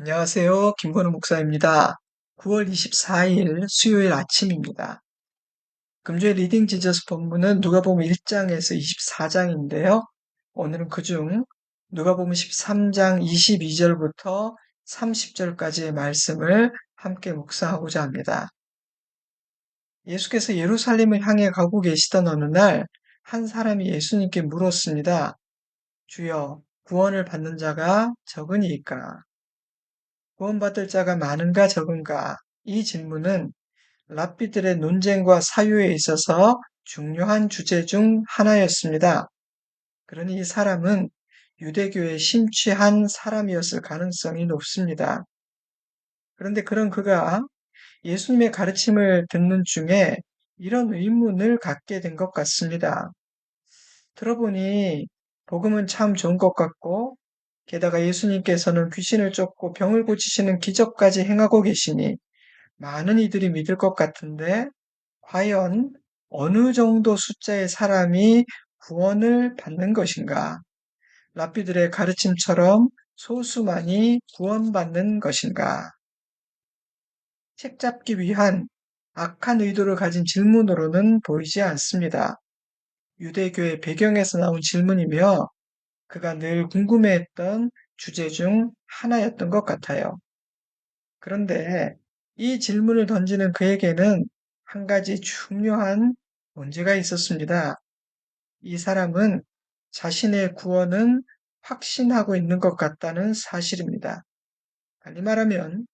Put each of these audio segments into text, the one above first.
안녕하세요. 김건우 목사입니다. 9월 24일 수요일 아침입니다. 금주의 리딩 지저스 본문은 누가복음 1장에서 24장인데요. 오늘은 그중 누가복음 13장 22절부터 30절까지의 말씀을 함께 묵상하고자 합니다. 예수께서 예루살렘을 향해 가고 계시던 어느 날 한 사람이 예수님께 물었습니다. 주여, 구원을 받는 자가 적으니이까? 구원받을 자가 많은가 적은가? 이 질문은 랍비들의 논쟁과 사유에 있어서 중요한 주제 중 하나였습니다. 그러니 이 사람은 유대교에 심취한 사람이었을 가능성이 높습니다. 그런데 그런 그가 예수님의 가르침을 듣는 중에 이런 의문을 갖게 된 것 같습니다. 들어보니 복음은 참 좋은 것 같고 게다가 예수님께서는 귀신을 쫓고 병을 고치시는 기적까지 행하고 계시니 많은 이들이 믿을 것 같은데 과연 어느 정도 숫자의 사람이 구원을 받는 것인가? 랍비들의 가르침처럼 소수만이 구원받는 것인가? 책 잡기 위한 악한 의도를 가진 질문으로는 보이지 않습니다. 유대교의 배경에서 나온 질문이며 그가 늘 궁금해했던 주제 중 하나였던 것 같아요. 그런데 이 질문을 던지는 그에게는 한 가지 중요한 문제가 있었습니다. 이 사람은 자신의 구원은 확신하고 있는 것 같다는 사실입니다. 달리 말하면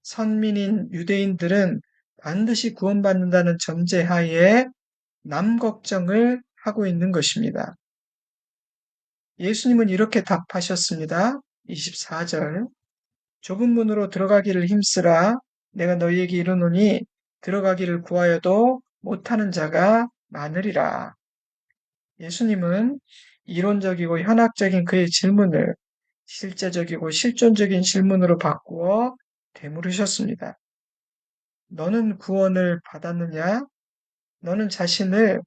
선민인 유대인들은 반드시 구원받는다는 전제하에 남 걱정을 하고 있는 것입니다. 예수님은 이렇게 답하셨습니다. 24절. 좁은 문으로 들어가기를 힘쓰라. 내가 너희에게 이르노니 들어가기를 구하여도 못하는 자가 많으리라. 예수님은 이론적이고 현학적인 그의 질문을 실제적이고 실존적인 질문으로 바꾸어 되물으셨습니다. 너는 구원을 받았느냐? 너는 자신을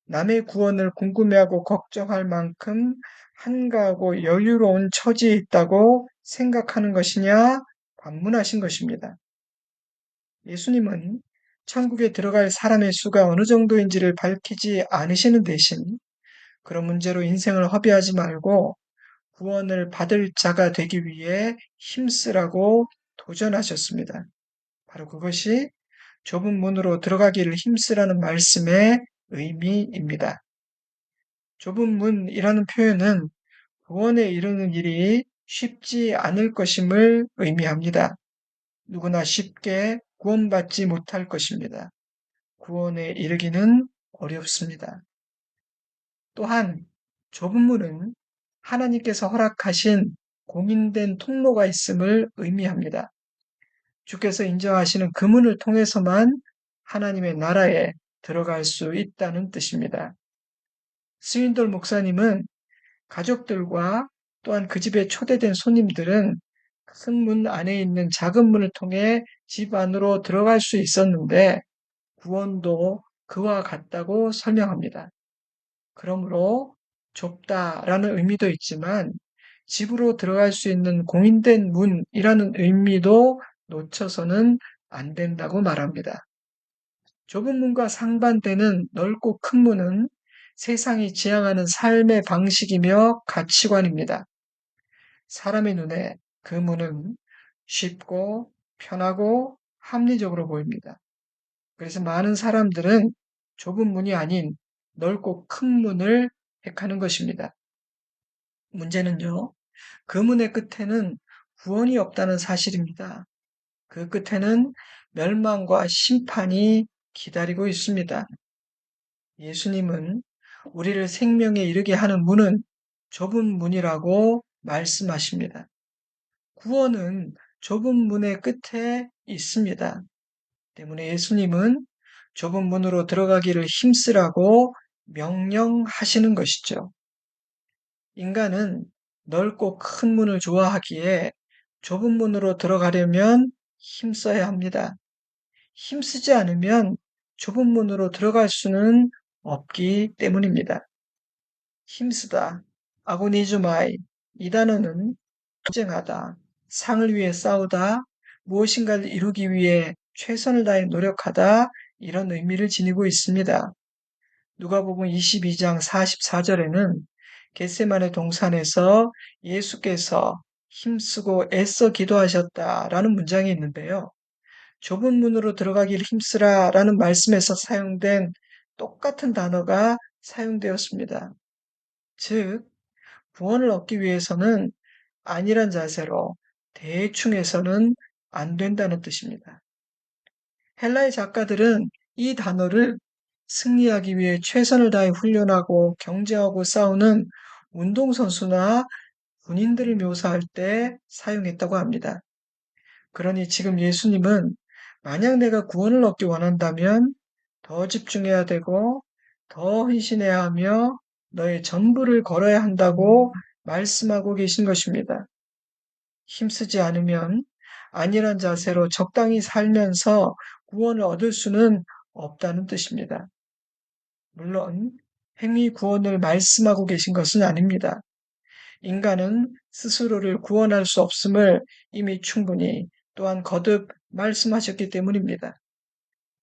남의 구원을 궁금해하고 걱정할 만큼 한가하고 여유로운 처지에 있다고 생각하는 것이냐? 반문하신 것입니다. 예수님은 천국에 들어갈 사람의 수가 어느 정도인지를 밝히지 않으시는 대신 그런 문제로 인생을 허비하지 말고 구원을 받을 자가 되기 위해 힘쓰라고 도전하셨습니다. 바로 그것이 좁은 문으로 들어가기를 힘쓰라는 말씀의 의미입니다. 좁은 문이라는 표현은 구원에 이르는 일이 쉽지 않을 것임을 의미합니다. 누구나 쉽게 구원받지 못할 것입니다. 구원에 이르기는 어렵습니다. 또한 좁은 문은 하나님께서 허락하신 공인된 통로가 있음을 의미합니다. 주께서 인정하시는 그 문을 통해서만 하나님의 나라에 들어갈 수 있다는 뜻입니다. 스윈돌 목사님은 가족들과 또한 그 집에 초대된 손님들은 큰 문 안에 있는 작은 문을 통해 집 안으로 들어갈 수 있었는데 구원도 그와 같다고 설명합니다. 그러므로 좁다라는 의미도 있지만 집으로 들어갈 수 있는 공인된 문이라는 의미도 놓쳐서는 안 된다고 말합니다. 좁은 문과 상반되는 넓고 큰 문은 세상이 지향하는 삶의 방식이며 가치관입니다. 사람의 눈에 그 문은 쉽고 편하고 합리적으로 보입니다. 그래서 많은 사람들은 좁은 문이 아닌 넓고 큰 문을 택하는 것입니다. 문제는요, 그 문의 끝에는 구원이 없다는 사실입니다. 그 끝에는 멸망과 심판이 기다리고 있습니다. 예수님은 우리를 생명에 이르게 하는 문은 좁은 문이라고 말씀하십니다. 구원은 좁은 문의 끝에 있습니다. 때문에 예수님은 좁은 문으로 들어가기를 힘쓰라고 명령하시는 것이죠. 인간은 넓고 큰 문을 좋아하기에 좁은 문으로 들어가려면 힘써야 합니다. 힘쓰지 않으면 좁은 문으로 들어갈 수는 없기 때문입니다. 힘쓰다, 아고니즈마이, 이 단어는 투쟁하다, 상을 위해 싸우다, 무엇인가를 이루기 위해 최선을 다해 노력하다, 이런 의미를 지니고 있습니다. 누가복음 22장 44절에는 겟세마네 동산에서 예수께서 힘쓰고 애써 기도하셨다라는 문장이 있는데요. 좁은 문으로 들어가기를 힘쓰라라는 말씀에서 사용된 똑같은 단어가 사용되었습니다. 즉, 구원을 얻기 위해서는 안일한 자세로 대충 해서는 안 된다는 뜻입니다. 헬라의 작가들은 이 단어를 승리하기 위해 최선을 다해 훈련하고 경쟁하고 싸우는 운동선수나 군인들을 묘사할 때 사용했다고 합니다. 그러니 지금 예수님은 만약 내가 구원을 얻기 원한다면 더 집중해야 되고 더 헌신해야 하며 너의 전부를 걸어야 한다고 말씀하고 계신 것입니다. 힘쓰지 않으면 안일한 자세로 적당히 살면서 구원을 얻을 수는 없다는 뜻입니다. 물론 행위 구원을 말씀하고 계신 것은 아닙니다. 인간은 스스로를 구원할 수 없음을 이미 충분히 또한 거듭 말씀하셨기 때문입니다.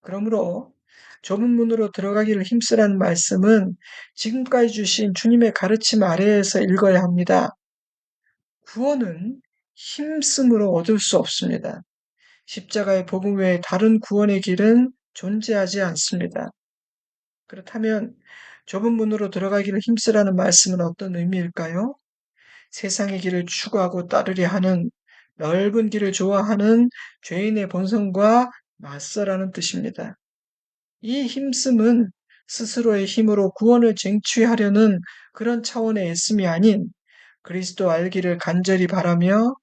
그러므로 좁은 문으로 들어가기를 힘쓰라는 말씀은 지금까지 주신 주님의 가르침 아래에서 읽어야 합니다. 구원은 힘씀으로 얻을 수 없습니다. 십자가의 복음 외에 다른 구원의 길은 존재하지 않습니다. 그렇다면 좁은 문으로 들어가기를 힘쓰라는 말씀은 어떤 의미일까요? 세상의 길을 추구하고 따르려 하는 넓은 길을 좋아하는 죄인의 본성과 맞서라는 뜻입니다. 이 힘씀은 스스로의 힘으로 구원을 쟁취하려는 그런 차원의 애씀이 아닌 그리스도 알기를 간절히 바라며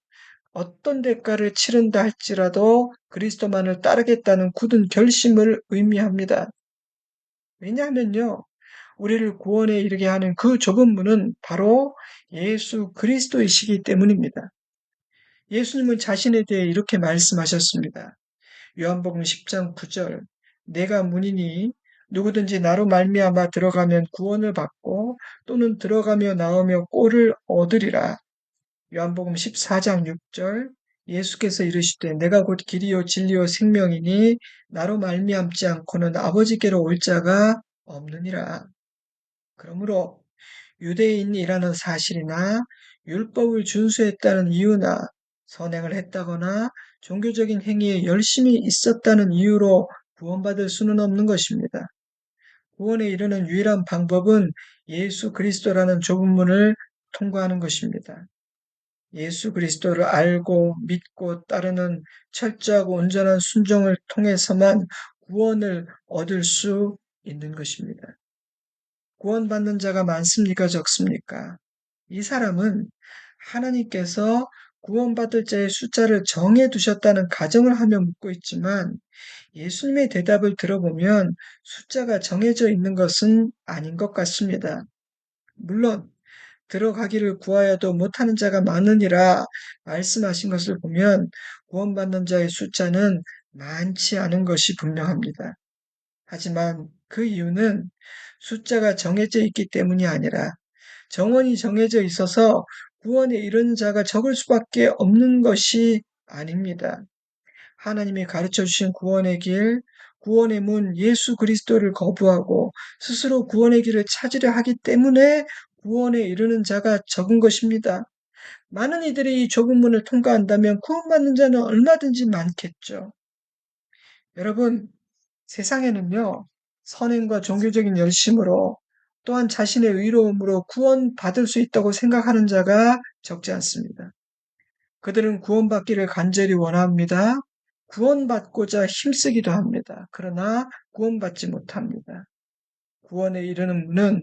어떤 대가를 치른다 할지라도 그리스도만을 따르겠다는 굳은 결심을 의미합니다. 왜냐하면요, 우리를 구원에 이르게 하는 그 좁은 문은 바로 예수 그리스도이시기 때문입니다. 예수님은 자신에 대해 이렇게 말씀하셨습니다. 요한복음 10장 9절 내가 문이니 누구든지 나로 말미암아 들어가면 구원을 받고 또는 들어가며 나오며 꼴을 얻으리라. 요한복음 14장 6절 예수께서 이르시되 내가 곧 길이요 진리요 생명이니 나로 말미암지 않고는 아버지께로 올 자가 없느니라. 그러므로 유대인이라는 사실이나 율법을 준수했다는 이유나 선행을 했다거나 종교적인 행위에 열심히 있었다는 이유로 구원받을 수는 없는 것입니다. 구원에 이르는 유일한 방법은 예수 그리스도라는 좁은 문을 통과하는 것입니다. 예수 그리스도를 알고 믿고 따르는 철저하고 온전한 순종을 통해서만 구원을 얻을 수 있는 것입니다. 구원받는 자가 많습니까? 적습니까? 이 사람은 하나님께서 구원받을 자의 숫자를 정해 두셨다는 가정을 하며 묻고 있지만 예수님의 대답을 들어보면 숫자가 정해져 있는 것은 아닌 것 같습니다. 물론 들어가기를 구하여도 못하는 자가 많으니라 말씀하신 것을 보면 구원받는 자의 숫자는 많지 않은 것이 분명합니다. 하지만 그 이유는 숫자가 정해져 있기 때문이 아니라 정원이 정해져 있어서 구원에 이르는 자가 적을 수밖에 없는 것이 아닙니다. 하나님이 가르쳐 주신 구원의 길, 구원의 문 예수 그리스도를 거부하고 스스로 구원의 길을 찾으려 하기 때문에 구원에 이르는 자가 적은 것입니다. 많은 이들이 이 좁은 문을 통과한다면 구원받는 자는 얼마든지 많겠죠. 여러분, 세상에는요, 선행과 종교적인 열심으로 또한 자신의 의로움으로 구원받을 수 있다고 생각하는 자가 적지 않습니다. 그들은 구원받기를 간절히 원합니다. 구원받고자 힘쓰기도 합니다. 그러나 구원받지 못합니다. 구원에 이르는 문은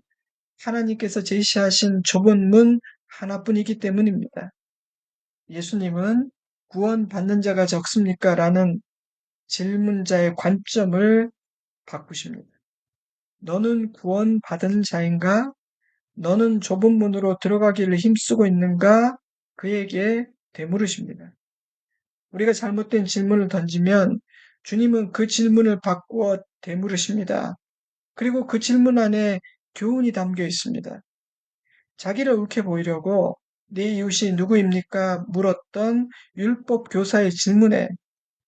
하나님께서 제시하신 좁은 문 하나뿐이기 때문입니다. 예수님은 구원받는 자가 적습니까? 라는 질문자의 관점을 바꾸십니다. 너는 구원받은 자인가? 너는 좁은 문으로 들어가기를 힘쓰고 있는가? 그에게 되물으십니다. 우리가 잘못된 질문을 던지면 주님은 그 질문을 바꾸어 되물으십니다. 그리고 그 질문 안에 교훈이 담겨 있습니다. 자기를 옳게 보이려고 네 이웃이 누구입니까? 물었던 율법 교사의 질문에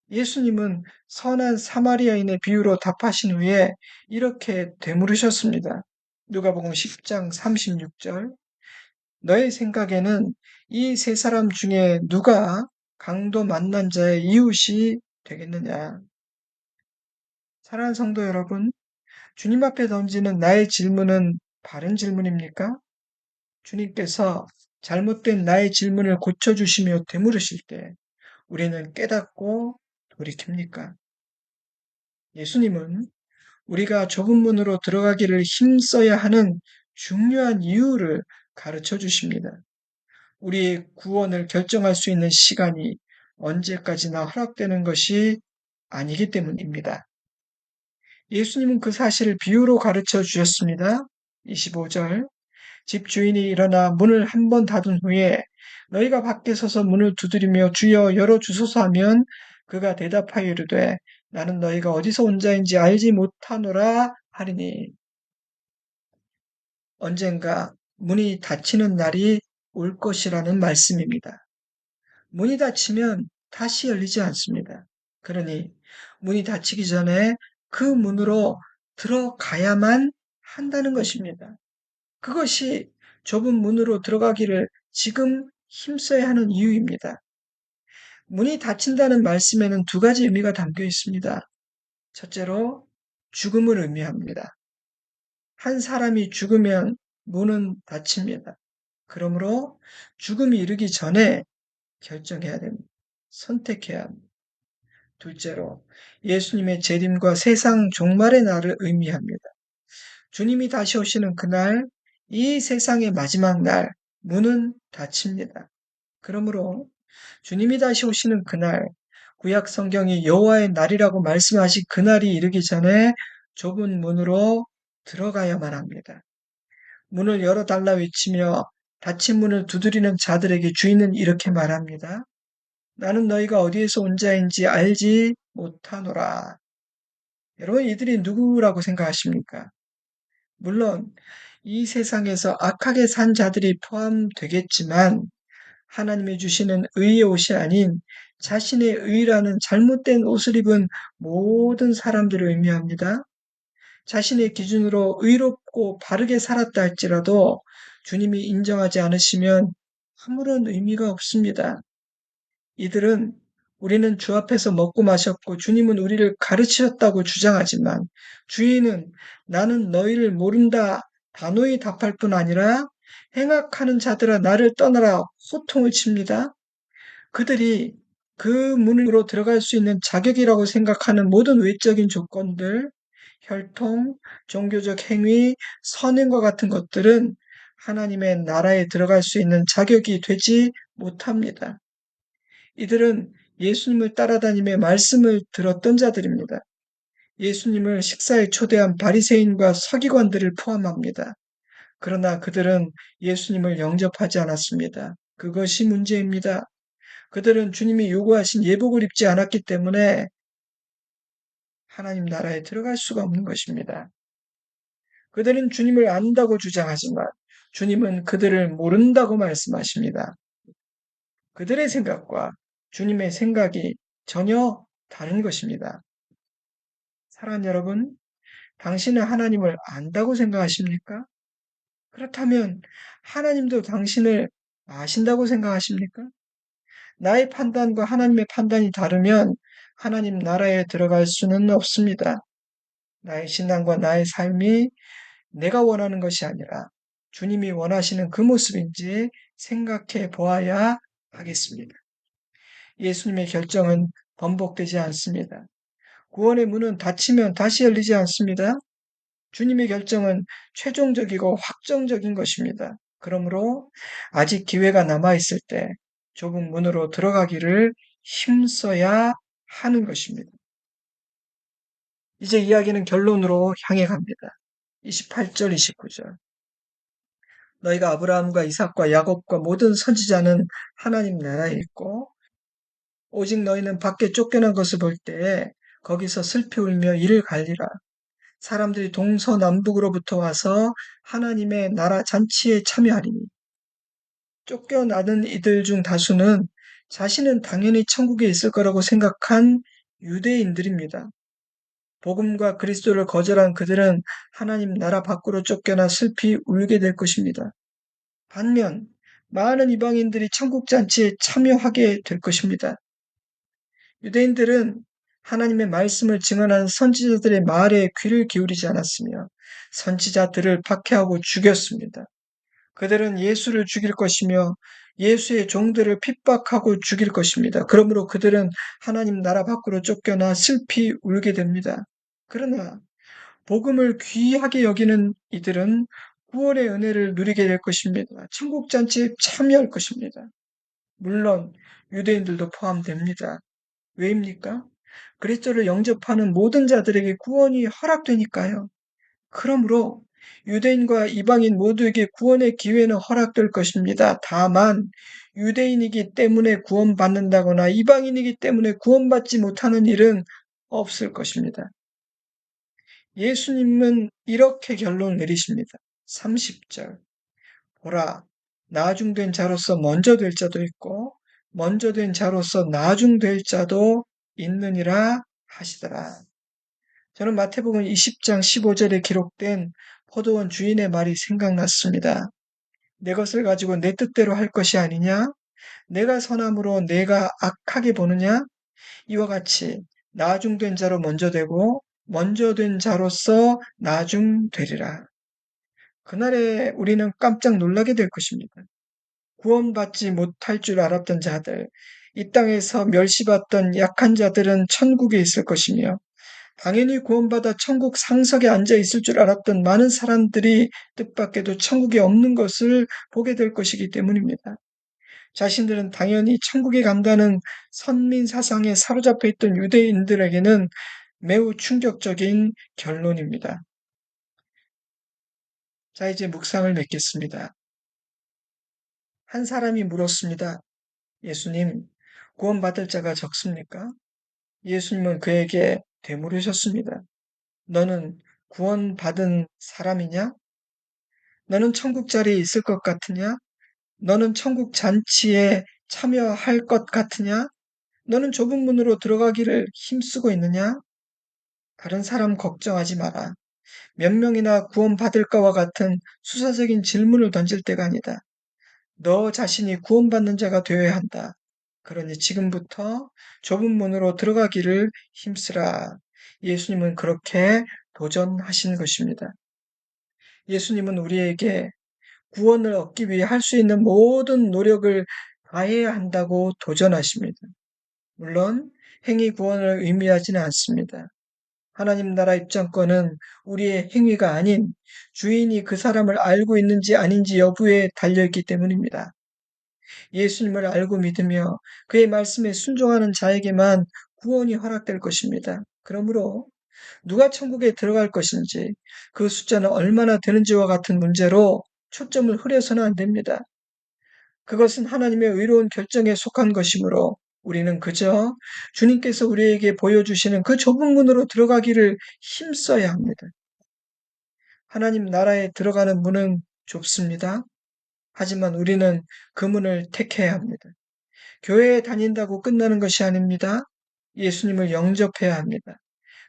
예수님은 선한 사마리아인의 비유로 답하신 후에 이렇게 되물으셨습니다. 누가복음 10장 36절. 너의 생각에는 이 세 사람 중에 누가 강도 만난 자의 이웃이 되겠느냐? 사랑하는 성도 여러분, 주님 앞에 던지는 나의 질문은 바른 질문입니까? 주님께서 잘못된 나의 질문을 고쳐주시며 되물으실 때 우리는 깨닫고 돌이킵니까? 예수님은 우리가 좁은 문으로 들어가기를 힘써야 하는 중요한 이유를 가르쳐 주십니다. 우리의 구원을 결정할 수 있는 시간이 언제까지나 허락되는 것이 아니기 때문입니다. 예수님은 그 사실을 비유로 가르쳐 주셨습니다. 25절. 집 주인이 일어나 문을 한 번 닫은 후에 너희가 밖에 서서 문을 두드리며 주여 열어 주소서 하면 그가 대답하여 이르되 나는 너희가 어디서 온 자인지 알지 못하노라 하리니. 언젠가 문이 닫히는 날이 올 것이라는 말씀입니다. 문이 닫히면 다시 열리지 않습니다. 그러니 문이 닫히기 전에 그 문으로 들어가야만 한다는 것입니다. 그것이 좁은 문으로 들어가기를 지금 힘써야 하는 이유입니다. 문이 닫힌다는 말씀에는 두 가지 의미가 담겨 있습니다. 첫째로 죽음을 의미합니다. 한 사람이 죽으면 문은 닫힙니다. 그러므로 죽음이 이르기 전에 결정해야 됩니다. 선택해야 합니다. 둘째로 예수님의 재림과 세상 종말의 날을 의미합니다. 주님이 다시 오시는 그날, 이 세상의 마지막 날, 문은 닫힙니다. 그러므로 주님이 다시 오시는 그날, 구약 성경이 여호와의 날이라고 말씀하신 그날이 이르기 전에 좁은 문으로 들어가야만 합니다. 문을 열어달라 외치며 닫힌 문을 두드리는 자들에게 주인은 이렇게 말합니다. 나는 너희가 어디에서 온 자인지 알지 못하노라. 여러분, 이들이 누구라고 생각하십니까? 물론 이 세상에서 악하게 산 자들이 포함되겠지만 하나님이 주시는 의의 옷이 아닌 자신의 의라는 잘못된 옷을 입은 모든 사람들을 의미합니다. 자신의 기준으로 의롭고 바르게 살았다 할지라도 주님이 인정하지 않으시면 아무런 의미가 없습니다. 이들은 우리는 주 앞에서 먹고 마셨고 주님은 우리를 가르치셨다고 주장하지만 주인은 나는 너희를 모른다 단호히 답할 뿐 아니라 행악하는 자들아 나를 떠나라 호통을 칩니다. 그들이 그 문으로 들어갈 수 있는 자격이라고 생각하는 모든 외적인 조건들, 혈통, 종교적 행위, 선행과 같은 것들은 하나님의 나라에 들어갈 수 있는 자격이 되지 못합니다. 이들은 예수님을 따라다니며 말씀을 들었던 자들입니다. 예수님을 식사에 초대한 바리새인과 서기관들을 포함합니다. 그러나 그들은 예수님을 영접하지 않았습니다. 그것이 문제입니다. 그들은 주님이 요구하신 예복을 입지 않았기 때문에 하나님 나라에 들어갈 수가 없는 것입니다. 그들은 주님을 안다고 주장하지만 주님은 그들을 모른다고 말씀하십니다. 그들의 생각과 주님의 생각이 전혀 다른 것입니다. 사랑하는 여러분, 당신은 하나님을 안다고 생각하십니까? 그렇다면 하나님도 당신을 아신다고 생각하십니까? 나의 판단과 하나님의 판단이 다르면 하나님 나라에 들어갈 수는 없습니다. 나의 신앙과 나의 삶이 내가 원하는 것이 아니라 주님이 원하시는 그 모습인지 생각해 보아야 하겠습니다. 예수님의 결정은 번복되지 않습니다. 구원의 문은 닫히면 다시 열리지 않습니다. 주님의 결정은 최종적이고 확정적인 것입니다. 그러므로 아직 기회가 남아있을 때 좁은 문으로 들어가기를 힘써야 하는 것입니다. 이제 이야기는 결론으로 향해 갑니다. 28절, 29절. 너희가 아브라함과 이삭과 야곱과 모든 선지자는 하나님 나라에 있고 오직 너희는 밖에 쫓겨난 것을 볼 때에 거기서 슬피 울며 이를 갈리라. 사람들이 동서남북으로부터 와서 하나님의 나라 잔치에 참여하리니 쫓겨나는 이들 중 다수는 자신은 당연히 천국에 있을 거라고 생각한 유대인들입니다. 복음과 그리스도를 거절한 그들은 하나님 나라 밖으로 쫓겨나 슬피 울게 될 것입니다. 반면 많은 이방인들이 천국 잔치에 참여하게 될 것입니다. 유대인들은 하나님의 말씀을 증언하는 선지자들의 말에 귀를 기울이지 않았으며 선지자들을 박해하고 죽였습니다. 그들은 예수를 죽일 것이며 예수의 종들을 핍박하고 죽일 것입니다. 그러므로 그들은 하나님 나라 밖으로 쫓겨나 슬피 울게 됩니다. 그러나 복음을 귀하게 여기는 이들은 구원의 은혜를 누리게 될 것입니다. 천국 잔치에 참여할 것입니다. 물론 유대인들도 포함됩니다. 왜입니까? 그리스도를 영접하는 모든 자들에게 구원이 허락되니까요. 그러므로 유대인과 이방인 모두에게 구원의 기회는 허락될 것입니다. 다만 유대인이기 때문에 구원받는다거나 이방인이기 때문에 구원받지 못하는 일은 없을 것입니다. 예수님은 이렇게 결론 내리십니다. 30절. 보라, 나중된 자로서 먼저 될 자도 있고 먼저 된 자로서 나중될 자도 있느니라 하시더라. 저는 마태복음 20장 15절에 기록된 포도원 주인의 말이 생각났습니다. 내 것을 가지고 내 뜻대로 할 것이 아니냐? 내가 선함으로 내가 악하게 보느냐? 이와 같이 나중된 자로 먼저 되고 먼저 된 자로서 나중되리라. 그날에 우리는 깜짝 놀라게 될 것입니다. 구원받지 못할 줄 알았던 자들, 이 땅에서 멸시받던 약한 자들은 천국에 있을 것이며 당연히 구원받아 천국 상석에 앉아 있을 줄 알았던 많은 사람들이 뜻밖에도 천국에 없는 것을 보게 될 것이기 때문입니다. 자신들은 당연히 천국에 간다는 선민 사상에 사로잡혀 있던 유대인들에게는 매우 충격적인 결론입니다. 자, 이제 묵상을 맺겠습니다. 한 사람이 물었습니다. 예수님, 구원받을 자가 적습니까? 예수님은 그에게 되물으셨습니다. 너는 구원받은 사람이냐? 너는 천국 자리에 있을 것 같으냐? 너는 천국 잔치에 참여할 것 같으냐? 너는 좁은 문으로 들어가기를 힘쓰고 있느냐? 다른 사람 걱정하지 마라. 몇 명이나 구원받을까와 같은 수사적인 질문을 던질 때가 아니다. 너 자신이 구원받는 자가 되어야 한다. 그러니 지금부터 좁은 문으로 들어가기를 힘쓰라. 예수님은 그렇게 도전하신 것입니다. 예수님은 우리에게 구원을 얻기 위해 할 수 있는 모든 노력을 다해야 한다고 도전하십니다. 물론 행위 구원을 의미하지는 않습니다. 하나님 나라 입장권은 우리의 행위가 아닌 주인이 그 사람을 알고 있는지 아닌지 여부에 달려있기 때문입니다. 예수님을 알고 믿으며 그의 말씀에 순종하는 자에게만 구원이 허락될 것입니다. 그러므로 누가 천국에 들어갈 것인지 그 숫자는 얼마나 되는지와 같은 문제로 초점을 흐려서는 안 됩니다. 그것은 하나님의 의로운 결정에 속한 것이므로 우리는 그저 주님께서 우리에게 보여주시는 그 좁은 문으로 들어가기를 힘써야 합니다. 하나님 나라에 들어가는 문은 좁습니다. 하지만 우리는 그 문을 택해야 합니다. 교회에 다닌다고 끝나는 것이 아닙니다. 예수님을 영접해야 합니다.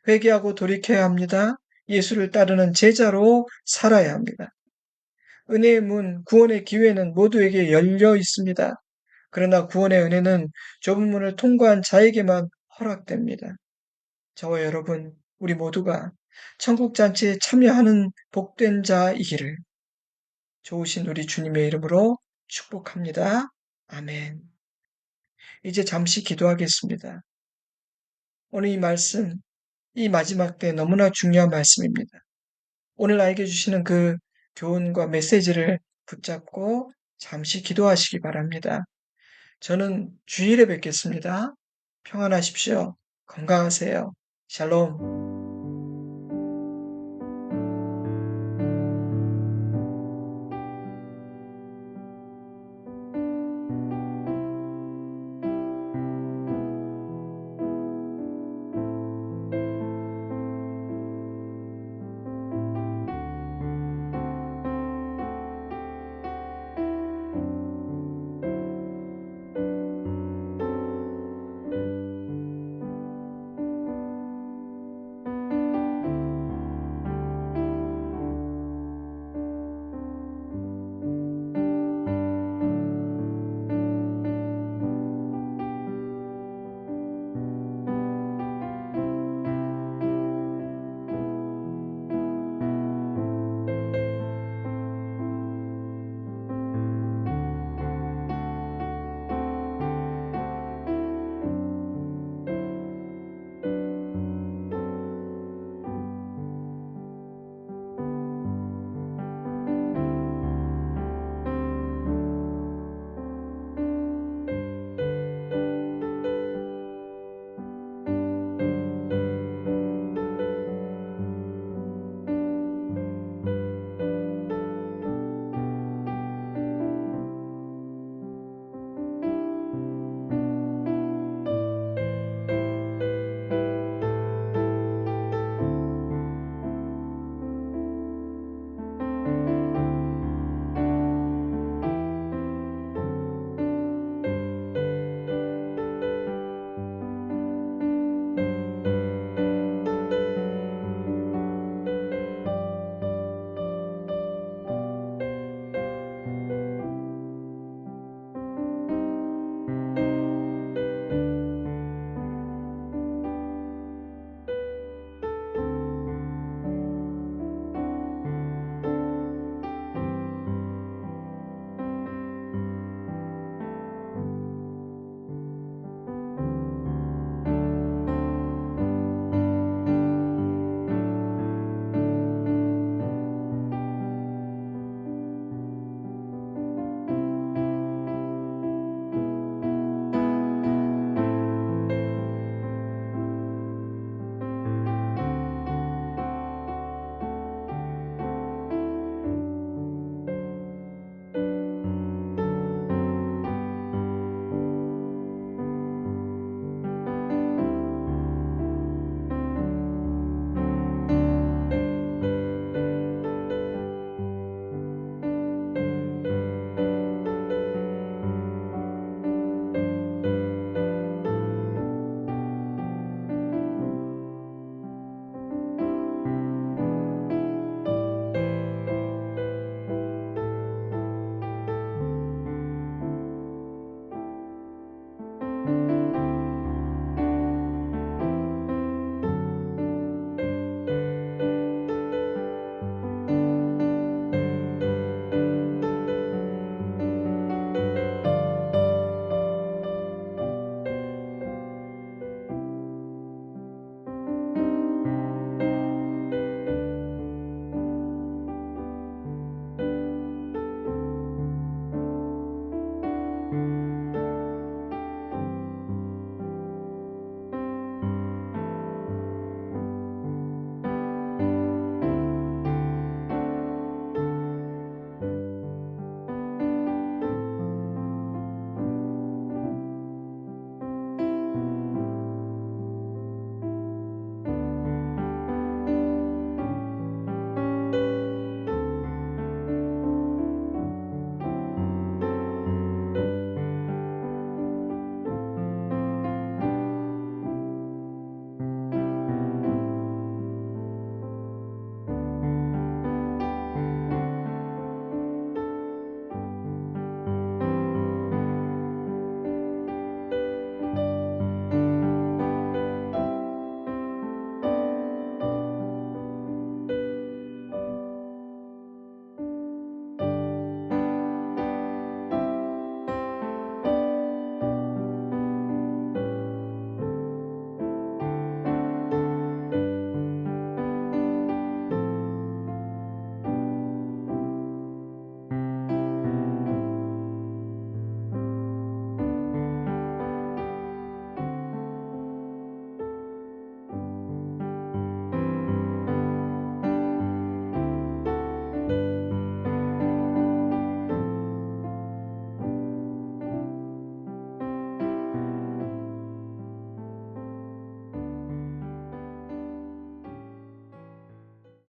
회개하고 돌이켜야 합니다. 예수를 따르는 제자로 살아야 합니다. 은혜의 문, 구원의 기회는 모두에게 열려 있습니다. 그러나 구원의 은혜는 좁은 문을 통과한 자에게만 허락됩니다. 저와 여러분, 우리 모두가 천국 잔치에 참여하는 복된 자이기를 좋으신 우리 주님의 이름으로 축복합니다. 아멘. 이제 잠시 기도하겠습니다. 오늘 이 말씀, 이 마지막 때 너무나 중요한 말씀입니다. 오늘 나에게 주시는 그 교훈과 메시지를 붙잡고 잠시 기도하시기 바랍니다. 저는 주일에 뵙겠습니다. 평안하십시오. 건강하세요. 샬롬.